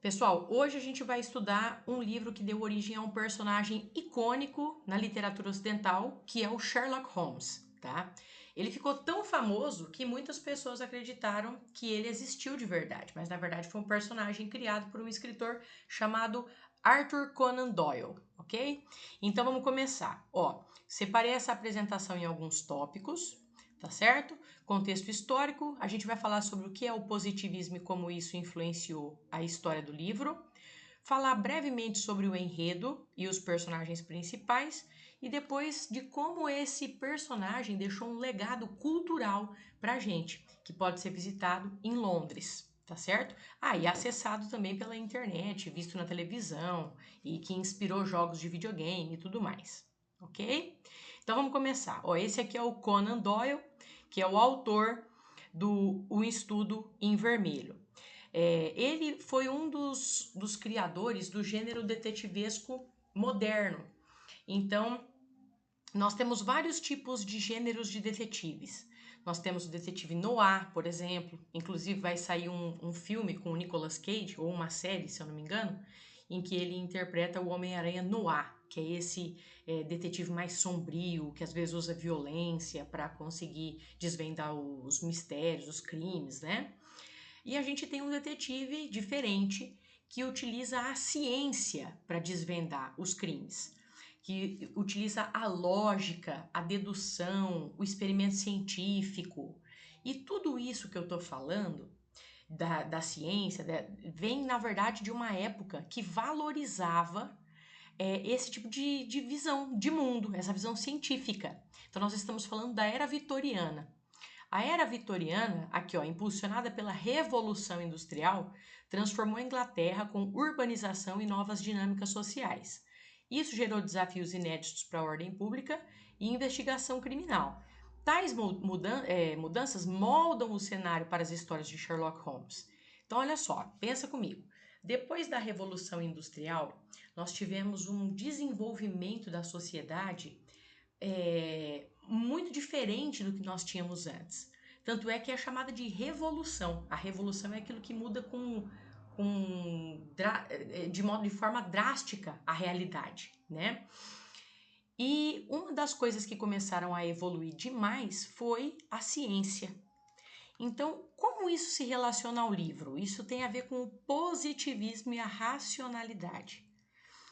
Pessoal, hoje a gente vai estudar um livro que deu origem a um personagem icônico na literatura ocidental, que é o Sherlock Holmes, tá? Ele ficou tão famoso que muitas pessoas acreditaram que ele existiu de verdade, mas na verdade foi um personagem criado por um escritor chamado Arthur Conan Doyle, ok? Então vamos começar. Ó, separei essa apresentação em alguns tópicos, tá certo? Contexto histórico, a gente vai falar sobre o que é o positivismo e como isso influenciou a história do livro, falar brevemente sobre o enredo e os personagens principais e depois de como esse personagem deixou um legado cultural pra gente, que pode ser visitado em Londres, tá certo? E acessado também pela internet, visto na televisão e que inspirou jogos de videogame e tudo mais, ok? Então vamos começar. Ó, esse aqui é o Conan Doyle, que é o autor do O Estudo em Vermelho. Ele foi um dos criadores do gênero detetivesco moderno. Então, nós temos vários tipos de gêneros de detetives. Nós temos o detetive noir, por exemplo. Inclusive vai sair um filme com o Nicolas Cage, ou uma série, se eu não me engano, em que ele interpreta o Homem-Aranha noir, que é esse detetive mais sombrio, que às vezes usa violência para conseguir desvendar os mistérios, os crimes, né? E a gente tem um detetive diferente que utiliza a ciência para desvendar os crimes, que utiliza a lógica, a dedução, o experimento científico. E tudo isso que eu estou falando da ciência vem, na verdade, de uma época que valorizava esse tipo de visão de mundo, essa visão científica. Então, nós estamos falando da Era Vitoriana. A Era Vitoriana, aqui ó, impulsionada pela Revolução Industrial, transformou a Inglaterra com urbanização e novas dinâmicas sociais. Isso gerou desafios inéditos para a ordem pública e investigação criminal. Tais mudanças moldam o cenário para as histórias de Sherlock Holmes. Então, olha só, pensa comigo. Depois da Revolução Industrial, nós tivemos um desenvolvimento da sociedade muito diferente do que nós tínhamos antes. Tanto é que é chamada de revolução. A revolução é aquilo que muda de forma drástica a realidade, né? E uma das coisas que começaram a evoluir demais foi a ciência. Então, como isso se relaciona ao livro? Isso tem a ver com o positivismo e a racionalidade.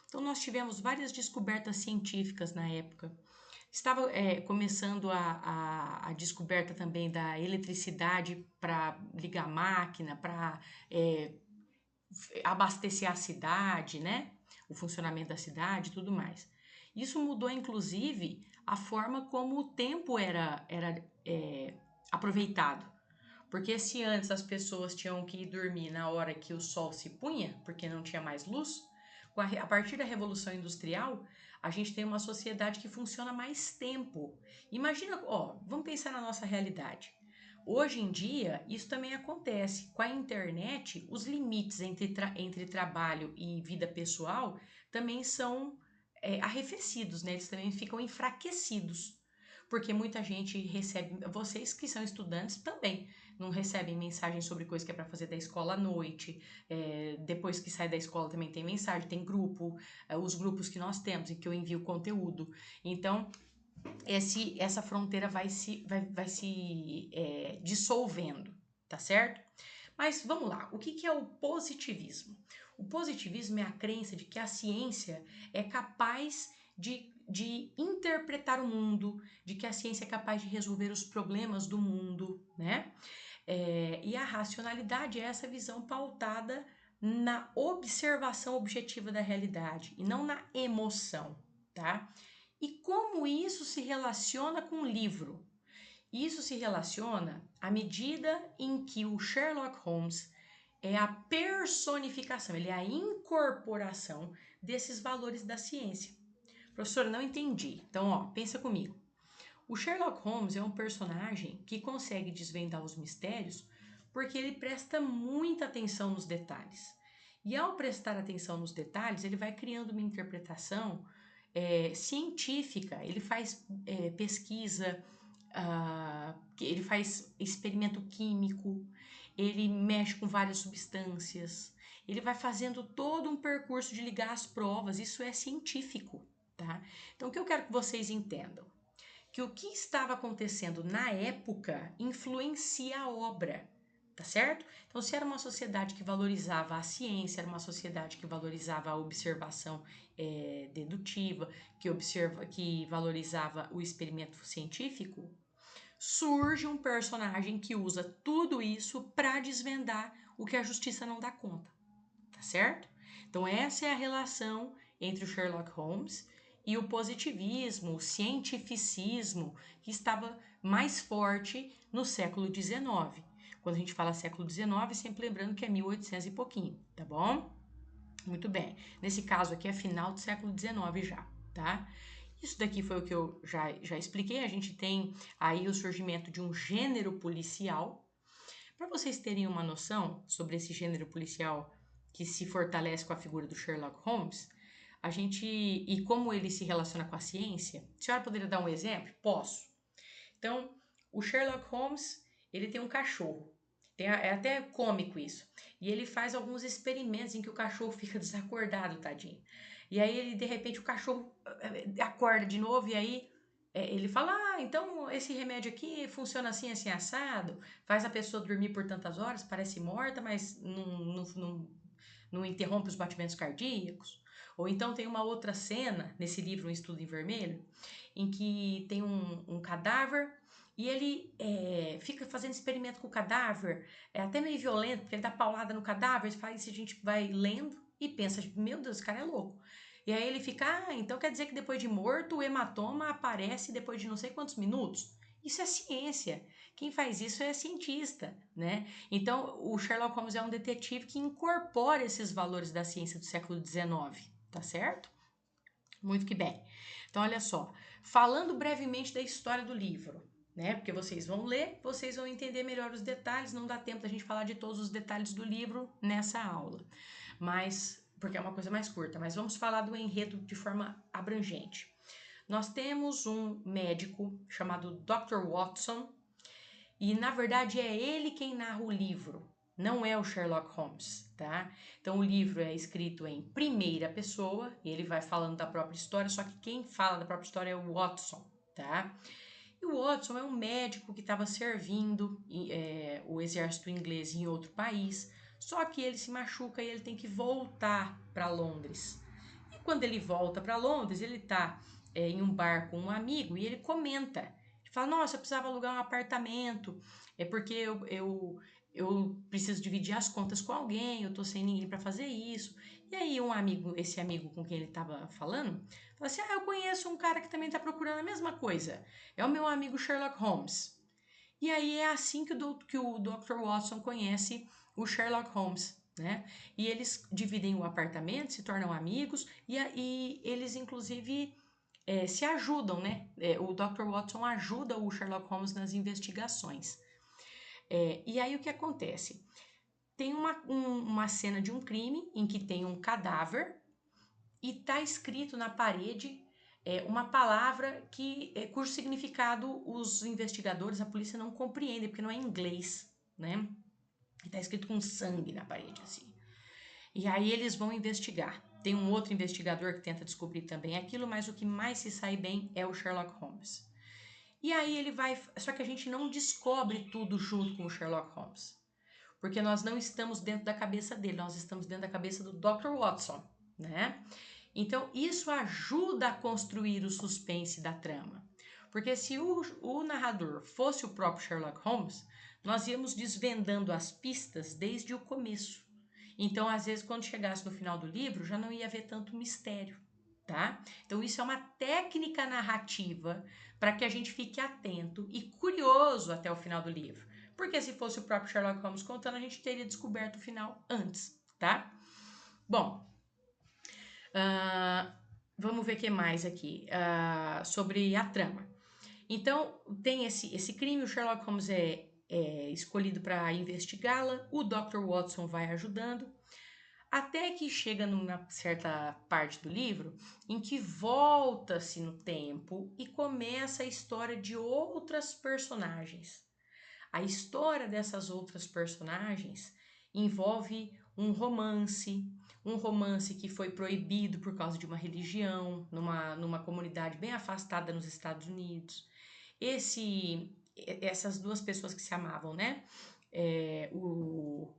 Então, nós tivemos várias descobertas científicas na época. Estava começando a descoberta também da eletricidade para ligar máquina, para abastecer a cidade, né? O funcionamento da cidade e tudo mais. Isso mudou, inclusive, a forma como o tempo era aproveitado. Porque se antes as pessoas tinham que ir dormir na hora que o sol se punha, porque não tinha mais luz, a partir da Revolução Industrial, a gente tem uma sociedade que funciona mais tempo. Imagina, ó, vamos pensar na nossa realidade. Hoje em dia, isso também acontece. Com a internet, os limites entre trabalho e vida pessoal também são arrefecidos, né? Eles também ficam enfraquecidos. Porque muita gente recebe, vocês que são estudantes também, não recebem mensagem sobre coisa que é para fazer da escola à noite. Depois que sai da escola também tem mensagem, tem grupo, os grupos que nós temos em que eu envio conteúdo. Então, essa fronteira vai se dissolvendo, tá certo? Mas vamos lá, o que é o positivismo? O positivismo é a crença de que a ciência é capaz de interpretar o mundo, de que a ciência é capaz de resolver os problemas do mundo, né? E a racionalidade é essa visão pautada na observação objetiva da realidade e não na emoção, tá? E como isso se relaciona com o livro? Isso se relaciona à medida em que o Sherlock Holmes é a personificação, ele é a incorporação desses valores da ciência. Professor, não entendi. Então, ó, pensa comigo. O Sherlock Holmes é um personagem que consegue desvendar os mistérios porque ele presta muita atenção nos detalhes. E ao prestar atenção nos detalhes, ele vai criando uma interpretação científica, ele faz pesquisa, ele faz experimento químico, ele mexe com várias substâncias, ele vai fazendo todo um percurso de ligar as provas, isso é científico, tá? Então, o que eu quero que vocês entendam? Que o que estava acontecendo na época influencia a obra, tá certo? Então, se era uma sociedade que valorizava a ciência, era uma sociedade que valorizava a observação dedutiva, que valorizava o experimento científico, surge um personagem que usa tudo isso para desvendar o que a justiça não dá conta, tá certo? Então, essa é a relação entre o Sherlock Holmes e o positivismo, o cientificismo, que estava mais forte no século XIX. Quando a gente fala século XIX, sempre lembrando que é 1800 e pouquinho, tá bom? Muito bem. Nesse caso aqui é final do século XIX já, tá? Isso daqui foi o que eu já expliquei. A gente tem aí o surgimento de um gênero policial. Para vocês terem uma noção sobre esse gênero policial que se fortalece com a figura do Sherlock Holmes, e como ele se relaciona com a ciência, a senhora poderia dar um exemplo? Posso. Então, o Sherlock Holmes, ele tem um cachorro. É até cômico isso. E ele faz alguns experimentos em que o cachorro fica desacordado, tadinho. E aí, de repente, o cachorro acorda de novo e aí ele fala, então esse remédio aqui funciona assim, assim, assado, faz a pessoa dormir por tantas horas, parece morta, mas não interrompe os batimentos cardíacos. Ou então tem uma outra cena, nesse livro Um Estudo em Vermelho, em que tem um cadáver e ele fica fazendo experimento com o cadáver, é até meio violento, porque ele dá paulada no cadáver, isso a gente vai lendo e pensa, meu Deus, esse cara é louco. E aí ele fica, então quer dizer que depois de morto o hematoma aparece depois de não sei quantos minutos? Isso é ciência. Quem faz isso é cientista, né? Então o Sherlock Holmes é um detetive que incorpora esses valores da ciência do século XIX, tá certo? Muito que bem. Então olha só, falando brevemente da história do livro, né? Porque vocês vão ler, vocês vão entender melhor os detalhes, não dá tempo da gente falar de todos os detalhes do livro nessa aula. Mas porque é uma coisa mais curta, mas vamos falar do enredo de forma abrangente. Nós temos um médico chamado Dr. Watson, e na verdade é ele quem narra o livro, não é o Sherlock Holmes, tá? Então o livro é escrito em primeira pessoa, ele vai falando da própria história, só que quem fala da própria história é o Watson, tá? E o Watson é um médico que estava servindo o exército inglês em outro país, só que ele se machuca e ele tem que voltar para Londres. E quando ele volta para Londres, ele está em um bar com um amigo e ele comenta. Ele fala, nossa, eu precisava alugar um apartamento, é porque eu preciso dividir as contas com alguém, eu tô sem ninguém para fazer isso. E aí esse amigo com quem ele estava falando, fala assim, eu conheço um cara que também está procurando a mesma coisa. É o meu amigo Sherlock Holmes. E aí é assim que o Dr. Watson conhece o Sherlock Holmes, né? E eles dividem o apartamento, se tornam amigos e eles inclusive se ajudam, né? O Dr. Watson ajuda o Sherlock Holmes nas investigações. E aí o que acontece? Tem uma cena de um crime em que tem um cadáver e tá escrito na parede uma palavra cujo significado os investigadores, a polícia não compreende, porque não é inglês, né? E tá escrito com sangue na parede, assim. E aí eles vão investigar. Tem um outro investigador que tenta descobrir também aquilo, mas o que mais se sai bem é o Sherlock Holmes. E aí ele vai... Só que a gente não descobre tudo junto com o Sherlock Holmes. Porque nós não estamos dentro da cabeça dele, nós estamos dentro da cabeça do Dr. Watson, né? Então, isso ajuda a construir o suspense da trama. Porque se o narrador fosse o próprio Sherlock Holmes, nós íamos desvendando as pistas desde o começo. Então, às vezes, quando chegasse no final do livro, já não ia haver tanto mistério, tá? Então, isso é uma técnica narrativa para que a gente fique atento e curioso até o final do livro. Porque se fosse o próprio Sherlock Holmes contando, a gente teria descoberto o final antes, tá? Bom, vamos ver o que mais aqui sobre a trama. Então, tem esse crime, o Sherlock Holmes é escolhido para investigá-la, o Dr. Watson vai ajudando, até que chega numa certa parte do livro em que volta-se no tempo e começa a história de outras personagens. A história dessas outras personagens envolve um romance que foi proibido por causa de uma religião, numa comunidade bem afastada nos Estados Unidos. Essas duas pessoas que se amavam, né? O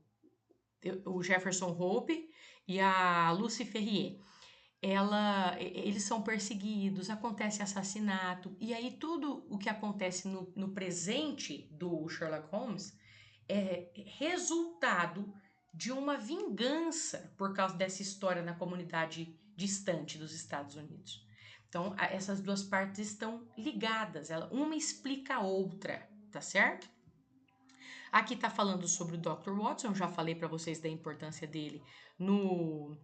Jefferson Hope e a Lucy Ferrier. Eles são perseguidos, acontece assassinato, e aí tudo o que acontece no presente do Sherlock Holmes é resultado de uma vingança por causa dessa história na comunidade distante dos Estados Unidos. Então, essas duas partes estão ligadas, uma explica a outra, tá certo? Aqui tá falando sobre o Dr. Watson, já falei para vocês da importância dele no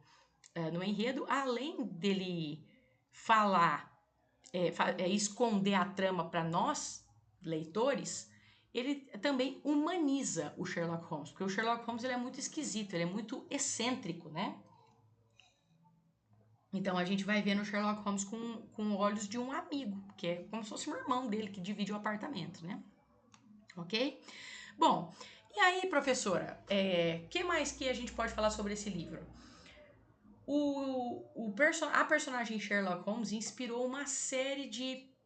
enredo, além dele falar, esconder a trama para nós, leitores, ele também humaniza o Sherlock Holmes, porque o Sherlock Holmes ele é muito esquisito, ele é muito excêntrico, né? Então a gente vai ver no Sherlock Holmes com olhos de um amigo, que é como se fosse um irmão dele que divide o apartamento, né? Ok? Bom, e aí, professora, que mais que a gente pode falar sobre esse livro? A personagem Sherlock Holmes inspirou uma série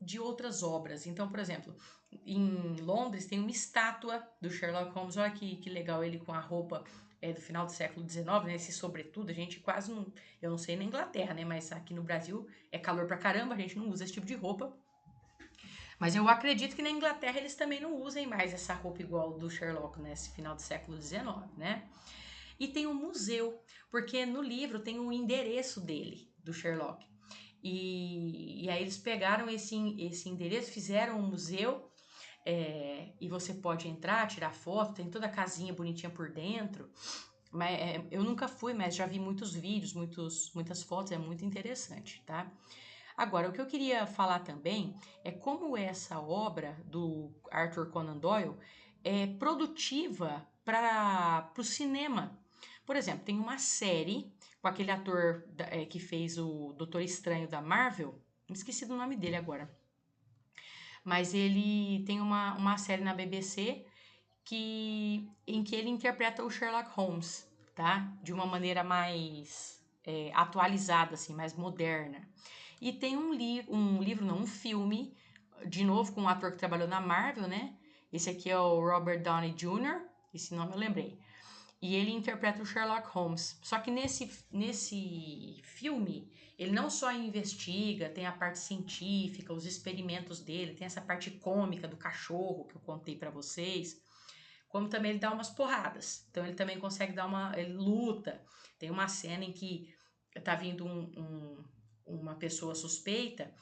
de outras obras. Então, por exemplo, em Londres tem uma estátua do Sherlock Holmes. Olha que legal ele com a roupa do final do século XIX, né? Esse sobretudo, a gente quase não... Eu não sei na Inglaterra, né? Mas aqui no Brasil é calor pra caramba, a gente não usa esse tipo de roupa. Mas eu acredito que na Inglaterra eles também não usem mais essa roupa igual do Sherlock, né? Esse final do século XIX, né? E tem um museu, porque no livro tem o endereço dele, do Sherlock. E aí eles pegaram esse endereço, fizeram um museu, e você pode entrar, tirar foto, tem toda a casinha bonitinha por dentro. Mas, eu nunca fui, mas já vi muitos vídeos, muitas fotos, é muito interessante, tá? Agora, o que eu queria falar também é como essa obra do Arthur Conan Doyle é produtiva para o cinema. Por exemplo, tem uma série com aquele ator que fez o Doutor Estranho da Marvel, me esqueci do nome dele agora, mas ele tem uma série na BBC em que ele interpreta o Sherlock Holmes, tá? De uma maneira mais atualizada, assim, mais moderna. E tem um filme, de novo com um ator que trabalhou na Marvel, né? Esse aqui é o Robert Downey Jr., esse nome eu lembrei. E ele interpreta o Sherlock Holmes. Só que nesse filme, ele não só investiga, tem a parte científica, os experimentos dele, tem essa parte cômica do cachorro que eu contei para vocês, como também ele dá umas porradas. Então ele também consegue ele luta. Tem uma cena em que tá vindo uma pessoa suspeita,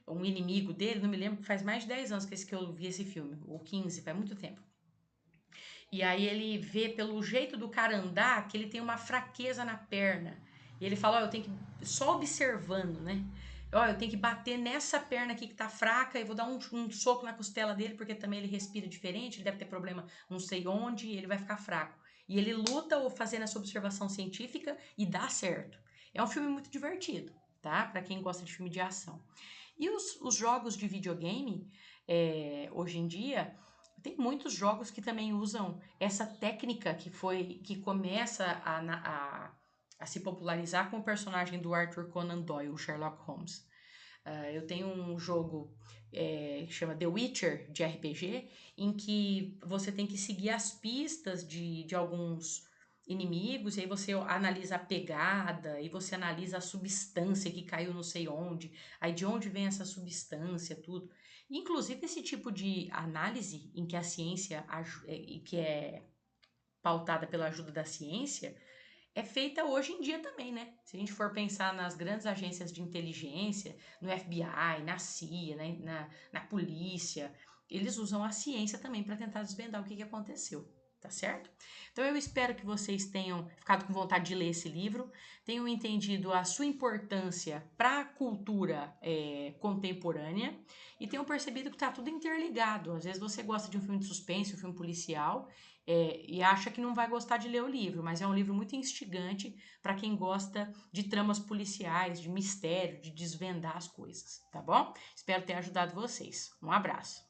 um inimigo dele, não me lembro, faz mais de 10 anos que eu vi esse filme, ou 15, faz muito tempo. E aí ele vê pelo jeito do cara andar que ele tem uma fraqueza na perna. E ele fala, eu tenho que, só observando, né? Eu tenho que bater nessa perna aqui que tá fraca e vou dar um soco na costela dele, porque também ele respira diferente, ele deve ter problema não sei onde, e ele vai ficar fraco. E ele luta fazendo essa observação científica e dá certo. É um filme muito divertido, tá? Pra quem gosta de filme de ação. E os jogos de videogame, hoje em dia, tem muitos jogos que também usam essa técnica que começa a se popularizar com o personagem do Arthur Conan Doyle, o Sherlock Holmes. Eu tenho um jogo que chama The Witcher, de RPG, em que você tem que seguir as pistas de alguns inimigos, e aí você analisa a pegada, e você analisa a substância que caiu não sei onde, aí de onde vem essa substância, tudo. Inclusive, esse tipo de análise em que a ciência, que é pautada pela ajuda da ciência, é feita hoje em dia também, né? Se a gente for pensar nas grandes agências de inteligência, no FBI, na CIA, na polícia, eles usam a ciência também para tentar desvendar o que aconteceu, tá certo? Então eu espero que vocês tenham ficado com vontade de ler esse livro, tenham entendido a sua importância para a cultura contemporânea e tenham percebido que está tudo interligado. Às vezes você gosta de um filme de suspense, um filme policial, e acha que não vai gostar de ler o livro, mas é um livro muito instigante para quem gosta de tramas policiais, de mistério, de desvendar as coisas, tá bom? Espero ter ajudado vocês. Um abraço.